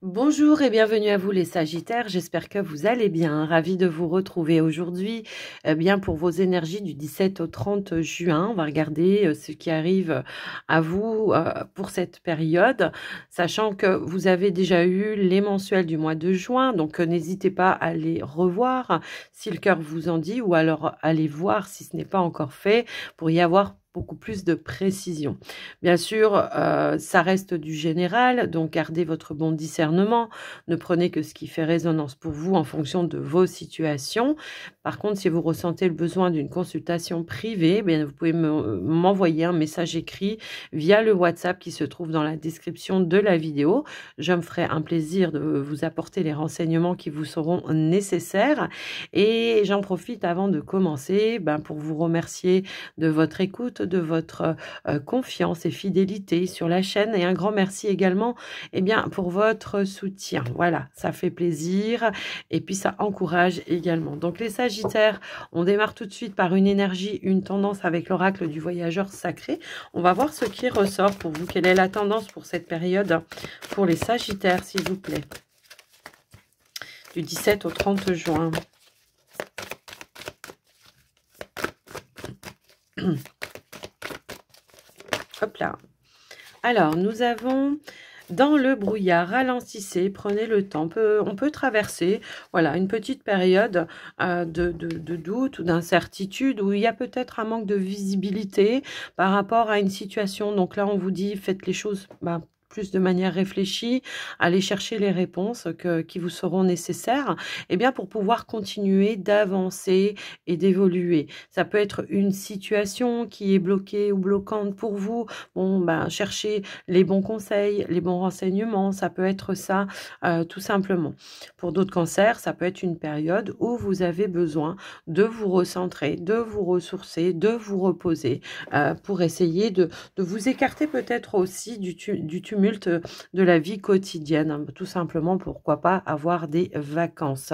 Bonjour et bienvenue à vous les Sagittaires, j'espère que vous allez bien. Ravie de vous retrouver aujourd'hui bien pour vos énergies du 17 au 30 juin. On va regarder ce qui arrive à vous pour cette période, sachant que vous avez déjà eu les mensuels du mois de juin, donc n'hésitez pas à les revoir si le cœur vous en dit, ou alors allez voir si ce n'est pas encore fait pour y avoir beaucoup plus de précision. Bien sûr, ça reste du général, donc gardez votre bon discernement. Ne prenez que ce qui fait résonance pour vous en fonction de vos situations. Par contre, si vous ressentez le besoin d'une consultation privée, bien, vous pouvez m'envoyer un message écrit via le WhatsApp qui se trouve dans la description de la vidéo. Je me ferai un plaisir de vous apporter les renseignements qui vous seront nécessaires. Et j'en profite avant de commencer pour vous remercier de votre écoute, de votre confiance et fidélité sur la chaîne, et un grand merci également pour votre soutien. Voilà, ça fait plaisir et puis ça encourage également. Donc les Sagittaires, on démarre tout de suite par une énergie, une tendance avec l'oracle du voyageur sacré. On va voir ce qui ressort pour vous. Quelle est la tendance pour cette période pour les Sagittaires, s'il vous plaît, du 17 au 30 juin. Hop là. Alors, nous avons dans le brouillard, ralentissez, prenez le temps. On peut traverser voilà, une petite période de doute ou d'incertitude où il y a peut-être un manque de visibilité par rapport à une situation. Donc là, on vous dit, faites les choses plus de manière réfléchie, allez chercher les réponses qui vous seront nécessaires pour pouvoir continuer d'avancer et d'évoluer. Ça peut être une situation qui est bloquée ou bloquante pour vous. Bon, cherchez les bons conseils, les bons renseignements, ça peut être ça tout simplement. Pour d'autres cancers, ça peut être une période où vous avez besoin de vous recentrer, de vous ressourcer, de vous reposer pour essayer de vous écarter peut-être aussi du tumulte de la vie quotidienne. Tout simplement, pourquoi pas avoir des vacances.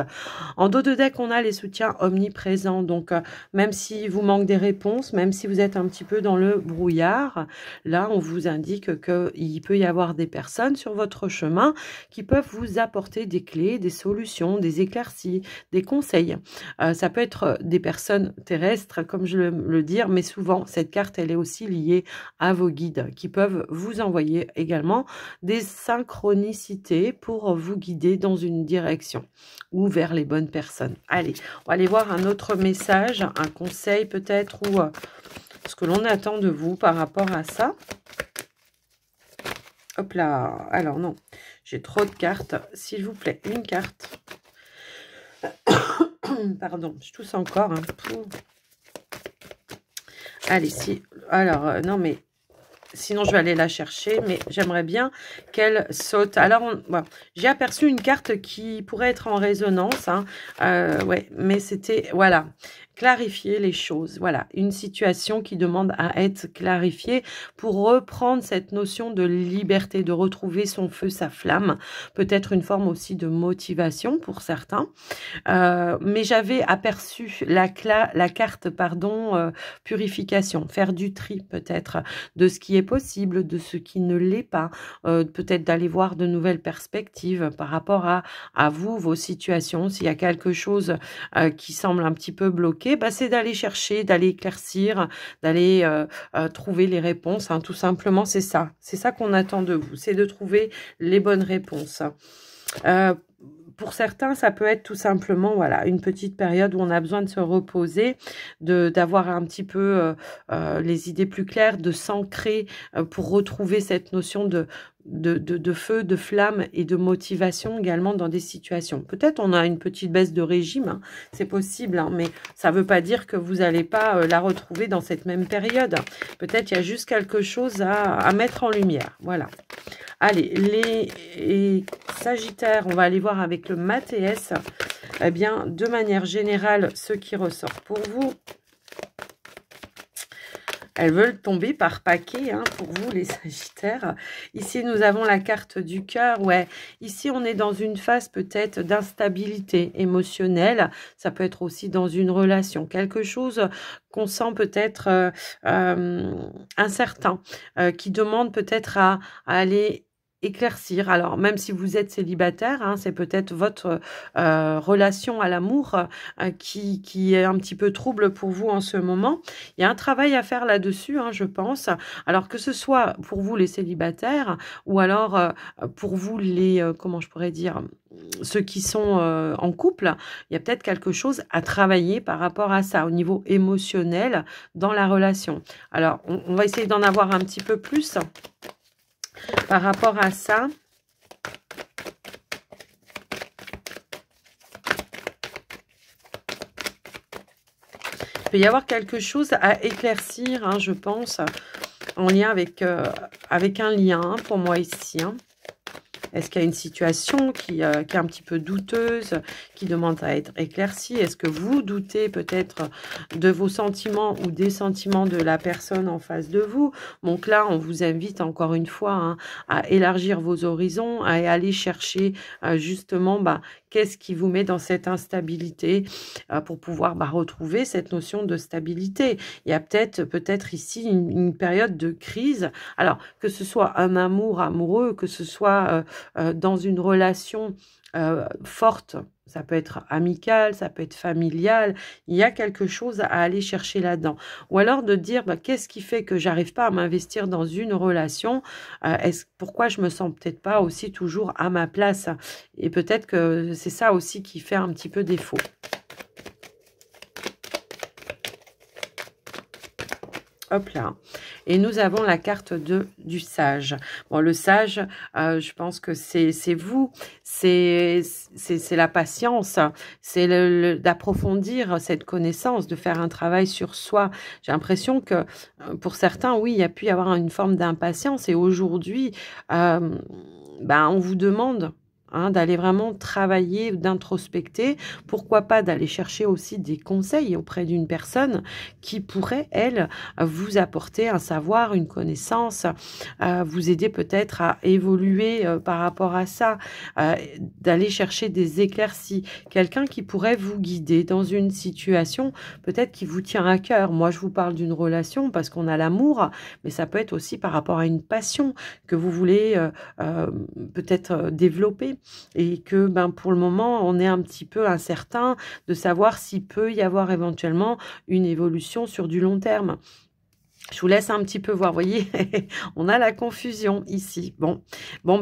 En dos de deck, on a les soutiens omniprésents. Donc, même si vous manque des réponses, même si vous êtes un petit peu dans le brouillard, là, on vous indique qu'il peut y avoir des personnes sur votre chemin qui peuvent vous apporter des clés, des solutions, des éclaircies, des conseils. Ça peut être des personnes terrestres, comme je le dire, mais souvent, cette carte, elle est aussi liée à vos guides qui peuvent vous envoyer également des synchronicités pour vous guider dans une direction ou vers les bonnes personnes. Allez, on va aller voir un autre message, un conseil peut-être, ou ce que l'on attend de vous par rapport à ça. Hop là, alors non, j'ai trop de cartes. S'il vous plaît, une carte. Pardon, je tousse encore. Hein. Allez, si. Alors, non, mais sinon, je vais aller la chercher, mais j'aimerais bien qu'elle saute. Alors, j'ai aperçu une carte qui pourrait être en résonance. Hein. Ouais, mais c'était, voilà, clarifier les choses. Voilà, une situation qui demande à être clarifiée pour reprendre cette notion de liberté, de retrouver son feu, sa flamme. Peut-être une forme aussi de motivation pour certains. Mais j'avais aperçu la carte, pardon, purification, faire du tri peut-être de ce qui est possible, de ce qui ne l'est pas, peut-être d'aller voir de nouvelles perspectives par rapport à vous, vos situations. S'il y a quelque chose qui semble un petit peu bloqué, c'est d'aller chercher, d'aller éclaircir, d'aller trouver les réponses. Hein, tout simplement, c'est ça qu'on attend de vous, c'est de trouver les bonnes réponses. Pour certains, ça peut être tout simplement voilà, une petite période où on a besoin de se reposer, d'avoir un petit peu les idées plus claires, de s'ancrer pour retrouver cette notion de feu, de flamme et de motivation également dans des situations. Peut-être on a une petite baisse de régime, hein, c'est possible, hein, mais ça ne veut pas dire que vous n'allez pas la retrouver dans cette même période. Peut-être il y a juste quelque chose à mettre en lumière. Voilà. Allez, les Sagittaires, on va aller voir avec le Mathéès, de manière générale, ce qui ressort pour vous. Elles veulent tomber par paquet hein, pour vous, les Sagittaires. Ici, nous avons la carte du cœur. Ouais, ici, on est dans une phase peut-être d'instabilité émotionnelle. Ça peut être aussi dans une relation. Quelque chose qu'on sent peut-être incertain, qui demande peut-être à aller éclaircir. Alors, même si vous êtes célibataire, hein, c'est peut-être votre relation à l'amour qui est un petit peu trouble pour vous en ce moment. Il y a un travail à faire là-dessus, hein, je pense. Alors, que ce soit pour vous les célibataires ou alors pour vous les, comment je pourrais dire, ceux qui sont en couple, il y a peut-être quelque chose à travailler par rapport à ça, au niveau émotionnel dans la relation. Alors, on va essayer d'en avoir un petit peu plus par rapport à ça. Il peut y avoir quelque chose à éclaircir, hein, je pense, en lien avec, avec un lien, hein, pour moi ici, hein. Est-ce qu'il y a une situation qui est un petit peu douteuse, qui demande à être éclaircie? Est-ce que vous doutez peut-être de vos sentiments ou des sentiments de la personne en face de vous? Donc là, on vous invite encore une fois, hein, à élargir vos horizons, à aller chercher justement qu'est-ce qui vous met dans cette instabilité pour pouvoir retrouver cette notion de stabilité. Il y a peut-être ici une période de crise. Alors, que ce soit un amour amoureux, que ce soit dans une relation forte, ça peut être amical, ça peut être familial, il y a quelque chose à aller chercher là-dedans. Ou alors de dire, qu'est-ce qui fait que j'arrive pas à m'investir dans une relation? Pourquoi je me sens peut-être pas aussi toujours à ma place? Et peut-être que c'est ça aussi qui fait un petit peu défaut. Hop là. Et nous avons la carte du sage. Bon, le sage, je pense que c'est vous, c'est la patience, c'est d'approfondir cette connaissance, de faire un travail sur soi. J'ai l'impression que pour certains, oui, il y a pu y avoir une forme d'impatience. Et aujourd'hui, on vous demande d'aller vraiment travailler, d'introspecter, pourquoi pas d'aller chercher aussi des conseils auprès d'une personne qui pourrait, elle, vous apporter un savoir, une connaissance, vous aider peut-être à évoluer par rapport à ça, d'aller chercher des éclaircies, quelqu'un qui pourrait vous guider dans une situation peut-être qui vous tient à cœur. Moi, je vous parle d'une relation parce qu'on a l'amour, mais ça peut être aussi par rapport à une passion que vous voulez peut-être développer. Et que pour le moment, on est un petit peu incertain de savoir s'il peut y avoir éventuellement une évolution sur du long terme. Je vous laisse un petit peu voir, vous voyez, on a la confusion ici. Bon,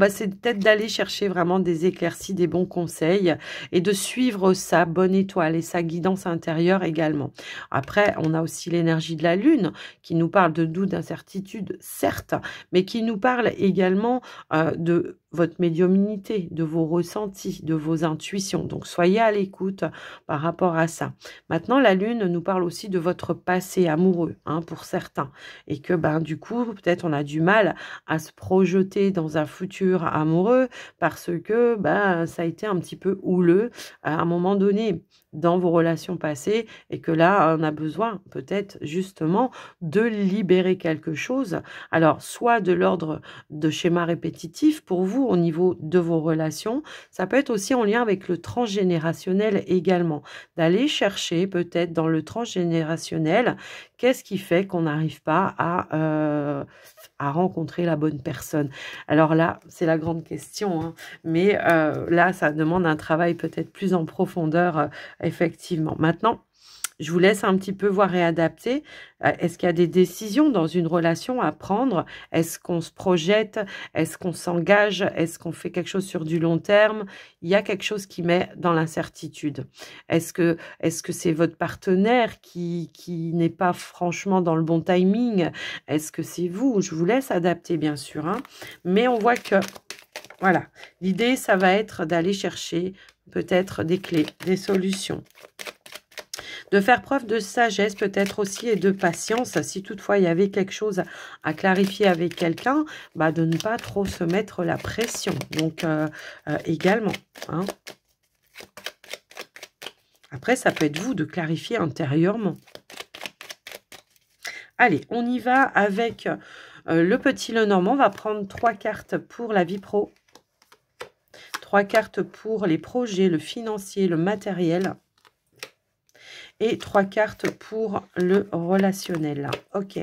c'est peut-être d'aller chercher vraiment des éclaircies, des bons conseils et de suivre sa bonne étoile et sa guidance intérieure également. Après, on a aussi l'énergie de la lune qui nous parle de doute, d'incertitude, certes, mais qui nous parle également de votre médiumnité, de vos ressentis, de vos intuitions. Donc, soyez à l'écoute par rapport à ça. Maintenant, la lune nous parle aussi de votre passé amoureux, pour certains. Et que, du coup, peut-être on a du mal à se projeter dans un futur amoureux parce que, ça a été un petit peu houleux à un moment donné dans vos relations passées et que là, on a besoin peut-être justement de libérer quelque chose. Alors, soit de l'ordre de schéma répétitif pour vous au niveau de vos relations, ça peut être aussi en lien avec le transgénérationnel également. D'aller chercher peut-être dans le transgénérationnel, qu'est-ce qui fait qu'on n'arrive pas à rencontrer la bonne personne? Alors là, c'est la grande question, mais là, ça demande un travail peut-être plus en profondeur, effectivement. Maintenant, je vous laisse un petit peu voir et adapter. Est-ce qu'il y a des décisions dans une relation à prendre? Est-ce qu'on se projette? Est-ce qu'on s'engage? Est-ce qu'on fait quelque chose sur du long terme? Il y a quelque chose qui met dans l'incertitude. Est-ce que c'est votre partenaire qui n'est pas franchement dans le bon timing? Est-ce que c'est vous? Je vous laisse adapter, bien sûr. Mais on voit que, voilà, l'idée, ça va être d'aller chercher peut-être des clés, des solutions. De faire preuve de sagesse peut-être aussi et de patience, si toutefois il y avait quelque chose à clarifier avec quelqu'un, de ne pas trop se mettre la pression. Donc, également. Après, ça peut être vous de clarifier intérieurement. Allez, on y va avec le petit Lenormand. On va prendre 3 cartes pour la vie pro. 3 cartes pour les projets, le financier, le matériel. Et 3 cartes pour le relationnel. Ok.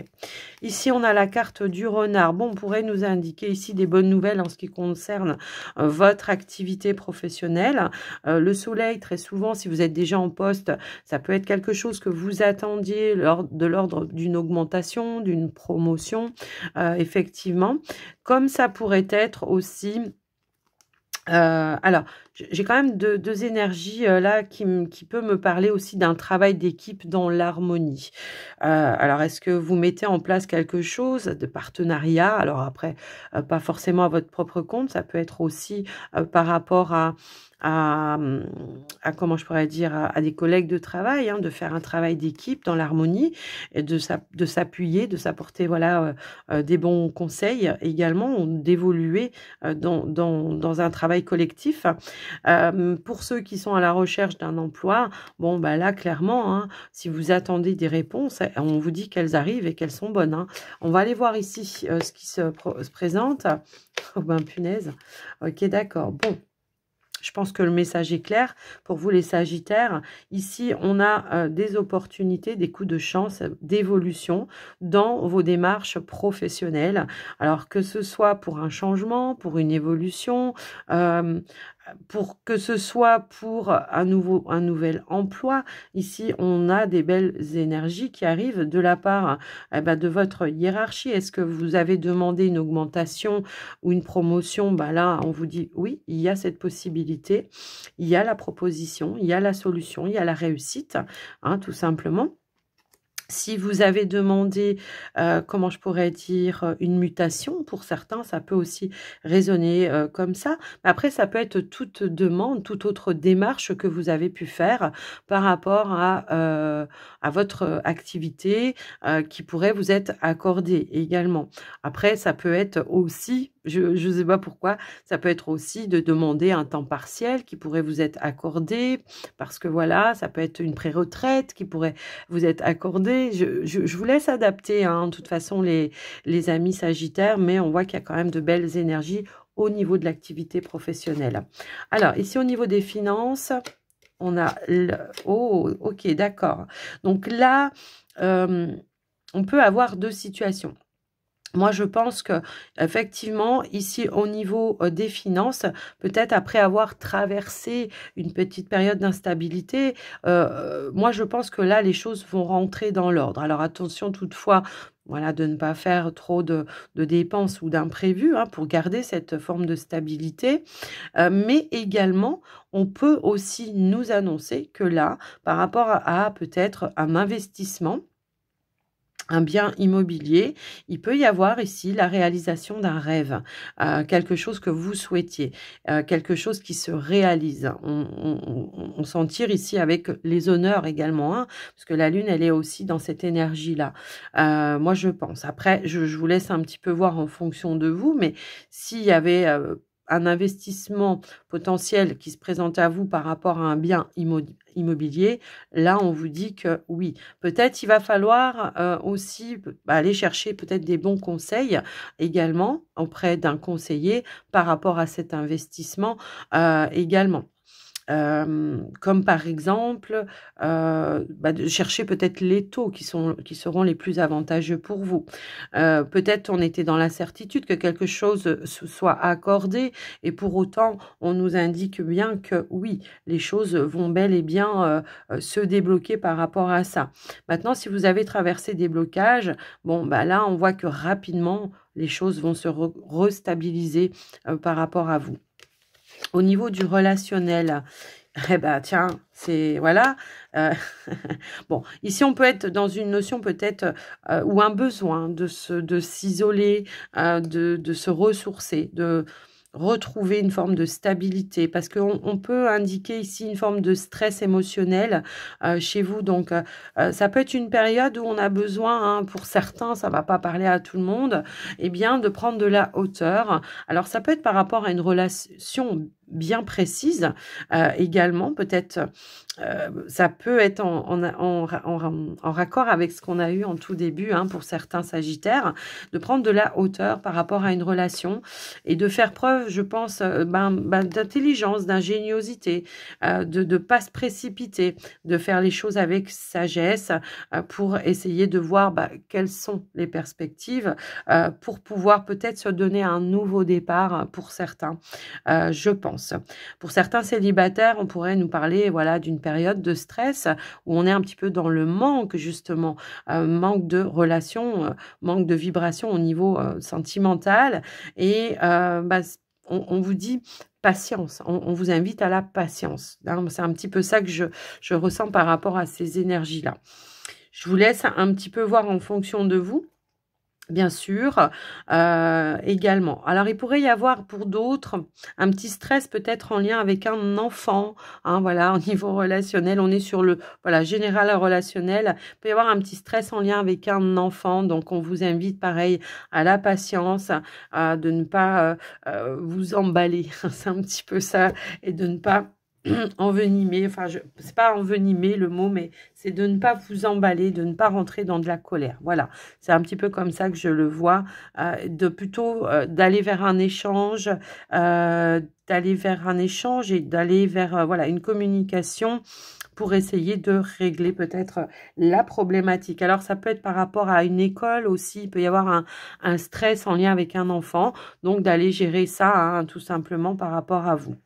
Ici, on a la carte du renard. Bon, on pourrait nous indiquer ici des bonnes nouvelles en ce qui concerne votre activité professionnelle. Le soleil, très souvent, si vous êtes déjà en poste, ça peut être quelque chose que vous attendiez de l'ordre d'une augmentation, d'une promotion, effectivement. Comme ça pourrait être aussi... alors, j'ai quand même deux énergies là qui peut me parler aussi d'un travail d'équipe dans l'harmonie. Alors, est-ce que vous mettez en place quelque chose de partenariat? Alors après, pas forcément à votre propre compte, ça peut être aussi par rapport à, comment je pourrais dire, à des collègues de travail, hein, de faire un travail d'équipe dans l'harmonie et de s'appuyer, de s'apporter voilà, des bons conseils également, d'évoluer dans un travail collectif. Pour ceux qui sont à la recherche d'un emploi, bon, bah là, clairement, hein, si vous attendez des réponses, on vous dit qu'elles arrivent et qu'elles sont bonnes. Hein. On va aller voir ici ce qui se présente. Oh ben, punaise. Ok, d'accord. Bon. Je pense que le message est clair pour vous les Sagittaires. Ici, on a des opportunités, des coups de chance, d'évolution dans vos démarches professionnelles. Alors que ce soit pour un changement, pour une évolution, pour que ce soit pour un nouvel emploi. Ici, on a des belles énergies qui arrivent de la part de votre hiérarchie. Est-ce que vous avez demandé une augmentation ou une promotion? Là, on vous dit oui, il y a cette possibilité. Il y a la proposition, il y a la solution, il y a la réussite, hein, tout simplement. Si vous avez demandé, comment je pourrais dire, une mutation, pour certains, ça peut aussi résonner comme ça. Mais après, ça peut être toute demande, toute autre démarche que vous avez pu faire par rapport à votre activité qui pourrait vous être accordée également. Après, ça peut être aussi, je ne sais pas pourquoi, ça peut être aussi de demander un temps partiel qui pourrait vous être accordé parce que voilà, ça peut être une pré-retraite qui pourrait vous être accordée. Je vous laisse adapter, hein, de toute façon, les amis Sagittaires, mais on voit qu'il y a quand même de belles énergies au niveau de l'activité professionnelle. Alors, ici, au niveau des finances, on a... Oh, ok, d'accord. Donc là, on peut avoir deux situations. Moi, je pense que effectivement, ici, au niveau des finances, peut-être après avoir traversé une petite période d'instabilité, moi, je pense que là, les choses vont rentrer dans l'ordre. Alors, attention toutefois, voilà, de ne pas faire trop de dépenses ou d'imprévus, hein, pour garder cette forme de stabilité. Mais également, on peut aussi nous annoncer que là, par rapport à peut-être un investissement, un bien immobilier, il peut y avoir ici la réalisation d'un rêve, quelque chose que vous souhaitiez, quelque chose qui se réalise. On s'en tire ici avec les honneurs également, hein, parce que la lune, elle est aussi dans cette énergie-là. Moi, je pense. Après, je vous laisse un petit peu voir en fonction de vous, mais s'il y avait... un investissement potentiel qui se présente à vous par rapport à un bien immobilier, là, on vous dit que oui. Peut-être il va falloir aussi aller chercher peut-être des bons conseils également auprès d'un conseiller par rapport à cet investissement également. Comme par exemple, de chercher peut-être les taux qui seront les plus avantageux pour vous. Peut-être on était dans la certitude que quelque chose se soit accordé et pour autant, on nous indique bien que oui, les choses vont bel et bien se débloquer par rapport à ça. Maintenant, si vous avez traversé des blocages, bon, là, on voit que rapidement, les choses vont se restabiliser par rapport à vous. Au niveau du relationnel, eh ben tiens, c'est voilà. Bon, ici on peut être dans une notion peut-être ou un besoin de s'isoler, de se ressourcer, de retrouver une forme de stabilité parce qu'on peut indiquer ici une forme de stress émotionnel chez vous. Donc, ça peut être une période où on a besoin, hein, pour certains, ça va pas parler à tout le monde, eh bien, de prendre de la hauteur. Alors, ça peut être par rapport à une relation bien précises également. Peut-être ça peut être en raccord avec ce qu'on a eu en tout début hein, pour certains sagittaires, de prendre de la hauteur par rapport à une relation et de faire preuve, je pense, d'intelligence, d'ingéniosité, de ne pas se précipiter, de faire les choses avec sagesse pour essayer de voir quelles sont les perspectives pour pouvoir peut-être se donner un nouveau départ pour certains, je pense. Pour certains célibataires, on pourrait nous parler voilà, d'une période de stress où on est un petit peu dans le manque, justement, manque de relations, manque de vibrations au niveau sentimental. Et on vous dit patience, on vous invite à la patience. Hein, c'est un petit peu ça que je ressens par rapport à ces énergies-là. Je vous laisse un petit peu voir en fonction de vous. Bien sûr, également. Alors, il pourrait y avoir pour d'autres un petit stress peut-être en lien avec un enfant. Hein, voilà, au niveau relationnel, on est sur le général relationnel. Il peut y avoir un petit stress en lien avec un enfant. Donc, on vous invite, pareil, à la patience, de ne pas vous emballer. C'est un petit peu ça. Et de ne pas envenimer, enfin, c'est pas envenimer le mot, mais c'est de ne pas vous emballer, de ne pas rentrer dans de la colère. Voilà, c'est un petit peu comme ça que je le vois, de plutôt d'aller vers un échange, et d'aller vers voilà une communication pour essayer de régler peut-être la problématique. Alors, ça peut être par rapport à une école aussi, il peut y avoir un stress en lien avec un enfant, donc d'aller gérer ça hein, tout simplement par rapport à vous.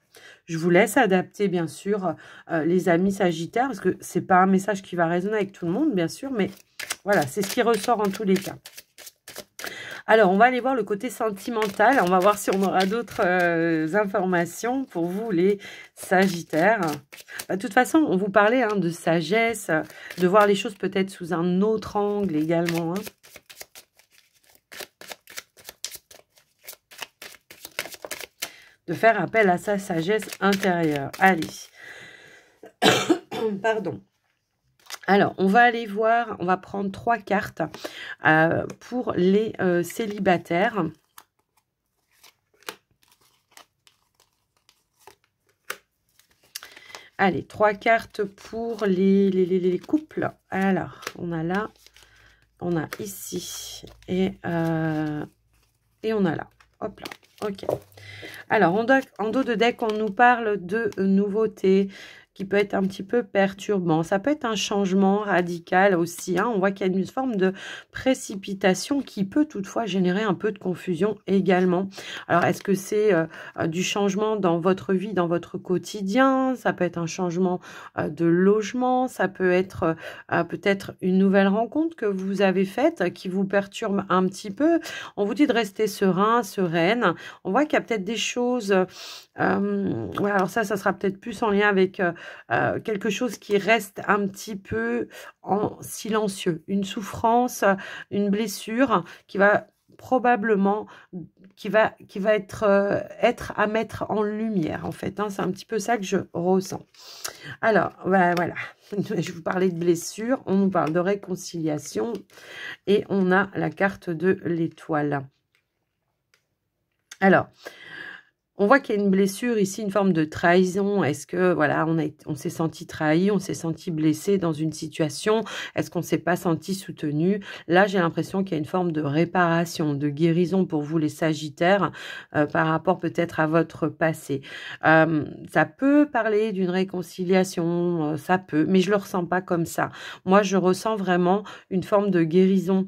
Je vous laisse adapter, bien sûr, les amis sagittaires, parce que c'est pas un message qui va résonner avec tout le monde, bien sûr, mais voilà, c'est ce qui ressort en tous les cas. Alors, on va aller voir le côté sentimental. On va voir si on aura d'autres informations pour vous, les sagittaires. De toute façon, on vous parlait hein, de sagesse, de voir les choses peut-être sous un autre angle également, hein. De faire appel à sa sagesse intérieure. Allez. Pardon. Alors, on va aller voir, on va prendre 3 cartes pour les célibataires. Allez, 3 cartes pour les couples. Alors, on a là, on a ici et on a là. Hop là. Ok. Alors, en dos de deck, on nous parle de nouveautés qui peut être un petit peu perturbant. Ça peut être un changement radical aussi. Hein. On voit qu'il y a une forme de précipitation qui peut toutefois générer un peu de confusion également. Alors, est-ce que c'est du changement dans votre vie, dans votre quotidien? Ça peut être un changement de logement. Ça peut être peut-être une nouvelle rencontre que vous avez faite qui vous perturbe un petit peu. On vous dit de rester serein, sereine. On voit qu'il y a peut-être des choses... ouais, alors ça sera peut-être plus en lien avec quelque chose qui reste un petit peu en silencieux. Une souffrance, une blessure qui va probablement, qui va être à mettre en lumière, en fait. Hein. C'est un petit peu ça que je ressens. Alors, voilà. Je vous parlais de blessure, on nous parle de réconciliation et on a la carte de l'étoile. Alors, on voit qu'il y a une blessure ici, une forme de trahison. Est-ce que, voilà, on s'est senti trahi, on s'est senti blessé dans une situation? Est-ce qu'on ne s'est pas senti soutenu? Là, j'ai l'impression qu'il y a une forme de réparation, de guérison pour vous, les sagittaires, par rapport peut-être à votre passé. Ça peut parler d'une réconciliation, ça peut, mais je ne le ressens pas comme ça. Moi, je ressens vraiment une forme de guérison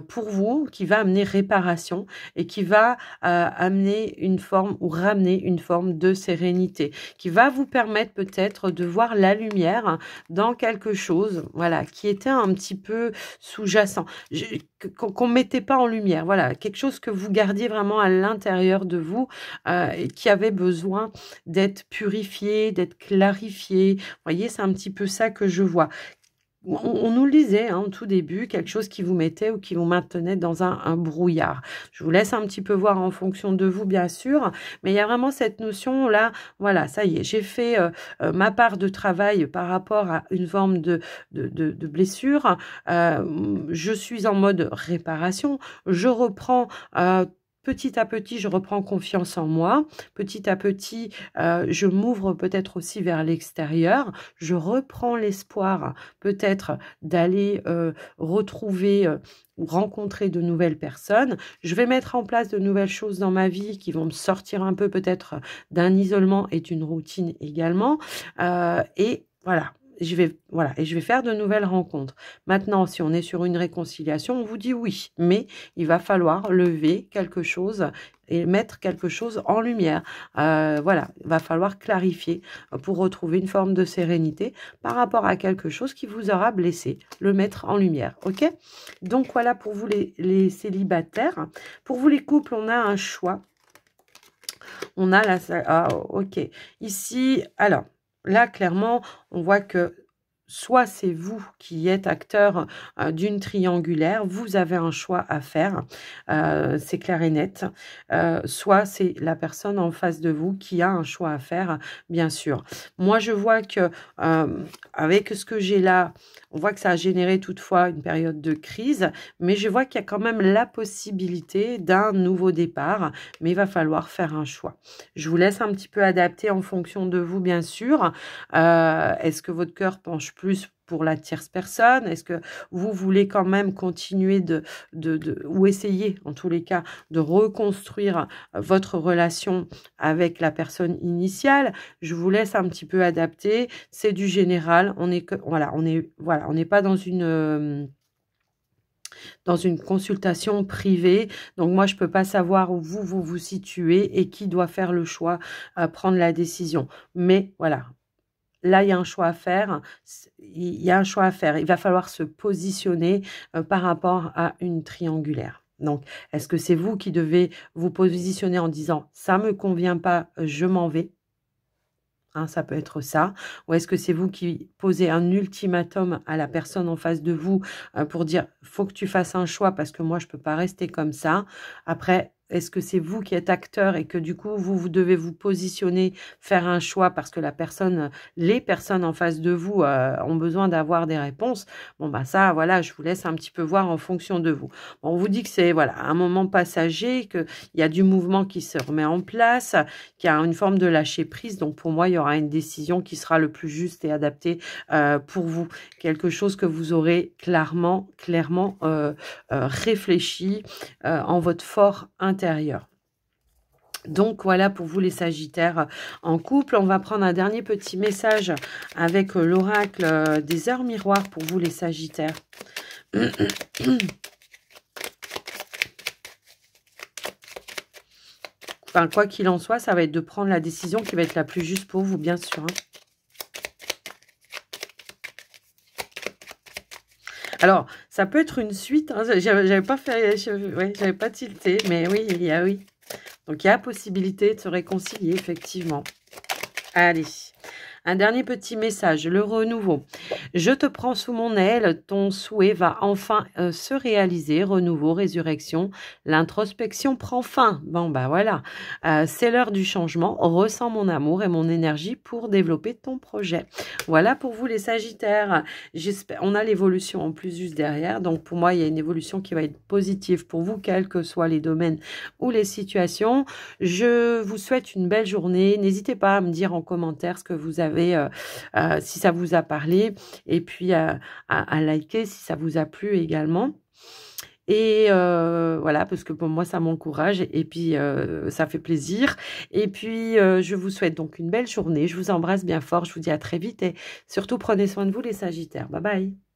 pour vous qui va amener réparation et qui va amener une forme ou ramener une forme de sérénité qui va vous permettre peut-être de voir la lumière dans quelque chose, voilà, qui était un petit peu sous-jacent, qu'on ne mettait pas en lumière, voilà, quelque chose que vous gardiez vraiment à l'intérieur de vous et qui avait besoin d'être purifié, d'être clarifié. Vous voyez, c'est un petit peu ça que je vois. On nous le disait hein, au tout début, quelque chose qui vous mettait ou qui vous maintenait dans un brouillard. Je vous laisse un petit peu voir en fonction de vous, bien sûr, mais il y a vraiment cette notion-là, voilà, ça y est, j'ai fait ma part de travail par rapport à une forme de blessure. Je suis en mode réparation, je reprends petit à petit, je reprends confiance en moi. Petit à petit, je m'ouvre peut-être aussi vers l'extérieur. Je reprends l'espoir peut-être d'aller retrouver ou rencontrer de nouvelles personnes. Je vais mettre en place de nouvelles choses dans ma vie qui vont me sortir un peu peut-être d'un isolement et d'une routine également. Et voilà. Et je vais faire de nouvelles rencontres. Maintenant, si on est sur une réconciliation, on vous dit oui, mais il va falloir lever quelque chose et mettre quelque chose en lumière. Voilà, il va falloir clarifier pour retrouver une forme de sérénité par rapport à quelque chose qui vous aura blessé, le mettre en lumière, ok? Donc voilà pour vous les célibataires. Pour vous les couples, on a un choix. On a la... Ah, ok. Ici, alors... Là, clairement, on voit que soit c'est vous qui êtes acteur d'une triangulaire, vous avez un choix à faire, c'est clair et net. Soit c'est la personne en face de vous qui a un choix à faire, bien sûr. Moi, je vois que avec ce que j'ai là, on voit que ça a généré toutefois une période de crise, mais je vois qu'il y a quand même la possibilité d'un nouveau départ, mais il va falloir faire un choix. Je vous laisse un petit peu adapter en fonction de vous, bien sûr. Est-ce que votre cœur penche plus pour la tierce personne? Est-ce que vous voulez quand même continuer ou essayer, en tous les cas, de reconstruire votre relation avec la personne initiale? Je vous laisse un petit peu adapter. C'est du général. On n'est pas dans une consultation privée. Donc, moi, je ne peux pas savoir où vous vous situez et qui doit faire le choix, prendre la décision. Mais voilà. Là, il y a un choix à faire. Il y a un choix à faire. Il va falloir se positionner par rapport à une triangulaire. Donc, est-ce que c'est vous qui devez vous positionner en disant « ça ne me convient pas, je m'en vais ». Hein, ça peut être ça. Ou est-ce que c'est vous qui posez un ultimatum à la personne en face de vous pour dire « faut que tu fasses un choix parce que moi, je ne peux pas rester comme ça ». Après, est-ce que c'est vous qui êtes acteur et que du coup, vous devez vous positionner, faire un choix parce que les personnes en face de vous ont besoin d'avoir des réponses? Bon, bah ça, voilà, je vous laisse un petit peu voir en fonction de vous. Bon, on vous dit que c'est voilà un moment passager, qu'il y a du mouvement qui se remet en place, qu'il y a une forme de lâcher prise. Donc, pour moi, il y aura une décision qui sera le plus juste et adaptée pour vous. Quelque chose que vous aurez clairement réfléchi en votre fort intérieur. Donc voilà pour vous les Sagittaires en couple. On va prendre un dernier petit message avec l'oracle des heures miroirs pour vous les Sagittaires. Enfin, quoi qu'il en soit, ça va être de prendre la décision qui va être la plus juste pour vous, bien sûr. Alors, ça peut être une suite. Hein, j'avais pas fait, j'avais pas tilté, mais oui, oui. Donc, il y a possibilité de se réconcilier, effectivement. Allez. Un dernier petit message, le renouveau. Je te prends sous mon aile, ton souhait va enfin se réaliser. Renouveau, résurrection, l'introspection prend fin. Bon, bah voilà, c'est l'heure du changement. Ressens mon amour et mon énergie pour développer ton projet. Voilà pour vous les Sagittaires. On a l'évolution en plus juste derrière. Donc pour moi, il y a une évolution qui va être positive pour vous, quels que soient les domaines ou les situations. Je vous souhaite une belle journée. N'hésitez pas à me dire en commentaire ce que vous avez, si ça vous a parlé, et puis à liker si ça vous a plu également. Et voilà, parce que pour moi, ça m'encourage et puis ça fait plaisir. Et puis, je vous souhaite donc une belle journée. Je vous embrasse bien fort. Je vous dis à très vite et surtout, prenez soin de vous les Sagittaires. Bye bye.